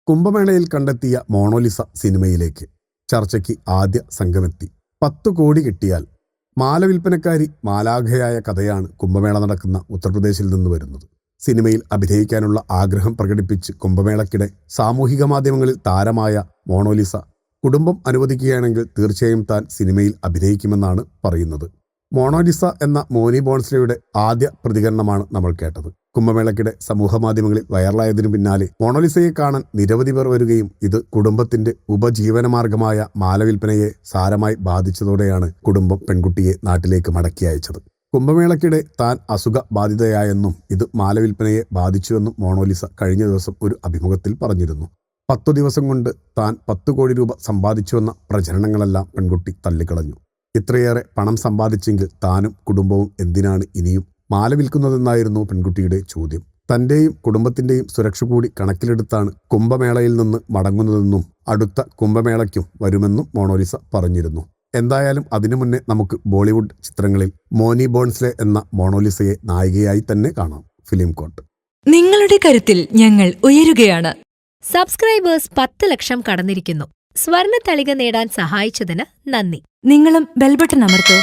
കുംഭമേളയിൽ കണ്ടെത്തിയ മോണോലിസ സിനിമയിലേക്ക് ചർച്ചയ്ക്ക് ആദ്യ സംഘമെത്തി. 10 കോടി കിട്ടിയാൽ മാല വിൽപ്പനക്കാരി മാലാഖയായ കഥയാണ് കുംഭമേള നടക്കുന്ന ഉത്തർപ്രദേശിൽ നിന്ന് വരുന്നത്. സിനിമയിൽ അഭിനയിക്കാനുള്ള ആഗ്രഹം പ്രകടിപ്പിച്ച് കുംഭമേളയ്ക്കിടെ സാമൂഹിക മാധ്യമങ്ങളിൽ താരമായ മോണോലിസ കുടുംബം അനുവദിക്കുകയാണെങ്കിൽ തീർച്ചയായും താൻ സിനിമയിൽ അഭിനയിക്കുമെന്നാണ് പറയുന്നത്. മോണോലിസ എന്ന മോനി ബോൺസ്ലെയുടെ ആദ്യ പ്രതികരണമാണ് നമ്മൾ കേട്ടത്. കുംഭമേളയ്ക്കിടെ സമൂഹമാധ്യമങ്ങളിൽ വൈറലായതിനു പിന്നാലെ മോണോലിസയെ കാണാൻ നിരവധി പേർ വരികയും ഇത് കുടുംബത്തിന്റെ ഉപജീവനമാർഗമായ മാലവിൽപ്പനയെ സാരമായി ബാധിച്ചതോടെയാണ് കുടുംബം പെൺകുട്ടിയെ നാട്ടിലേക്ക് മടക്കി അയച്ചത്. കുംഭമേളയ്ക്കിടെ താൻ അസുഖ ബാധിതയായെന്നും ഇത് മാലവിൽപ്പനയെ ബാധിച്ചുവെന്നും മോണോലിസ കഴിഞ്ഞ ദിവസം ഒരു അഭിമുഖത്തിൽ പറഞ്ഞിരുന്നു. 10 ദിവസം കൊണ്ട് താൻ 10 കോടി രൂപ സമ്പാദിച്ചുവെന്ന പ്രചരണങ്ങളെല്ലാം പെൺകുട്ടി തള്ളിക്കളഞ്ഞു. ഇത്രയേറെ പണം സമ്പാദിച്ചെങ്കിൽ താനും കുടുംബവും എന്തിനാണ് ഇനിയും മാല വിൽക്കുന്നതെന്നായിരുന്നു പെൺകുട്ടിയുടെ ചോദ്യം. തന്റെയും കുടുംബത്തിന്റെയും സുരക്ഷ കൂടി കണക്കിലെടുത്താണ് കുംഭമേളയിൽ നിന്ന് മടങ്ങുന്നതെന്നും അടുത്ത കുംഭമേളയ്ക്കും വരുമെന്നും മോണോലിസ പറഞ്ഞിരുന്നു. എന്തായാലും അതിനു മുന്നേ നമുക്ക് ബോളിവുഡ് ചിത്രങ്ങളിൽ മോനി ബോൺസ്ലെ എന്ന മോണോലിസയെ നായികയായി തന്നെ കാണാം. ഫിലിം കോട്ട്. നിങ്ങളുടെ കരുത്തിൽ ഞങ്ങൾ ഉയരുകയാണ്. സബ്സ്ക്രൈബേഴ്സ് 10 ലക്ഷം കടന്നിരിക്കുന്നു. സ്വർണ്ണ തളിക നേടാൻ സഹായിച്ചതിന് നന്ദി. നിങ്ങളും ബെൽബട്ടൺ അമർത്തോ.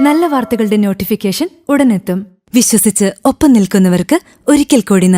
നല്ല വാർത്തകളുടെ നോട്ടിഫിക്കേഷൻ ഉടനെത്തും. വിശ്വസിച്ച് ഒപ്പം നിൽക്കുന്നവർക്ക് ഒരിക്കൽ കൂടി നന്ദി.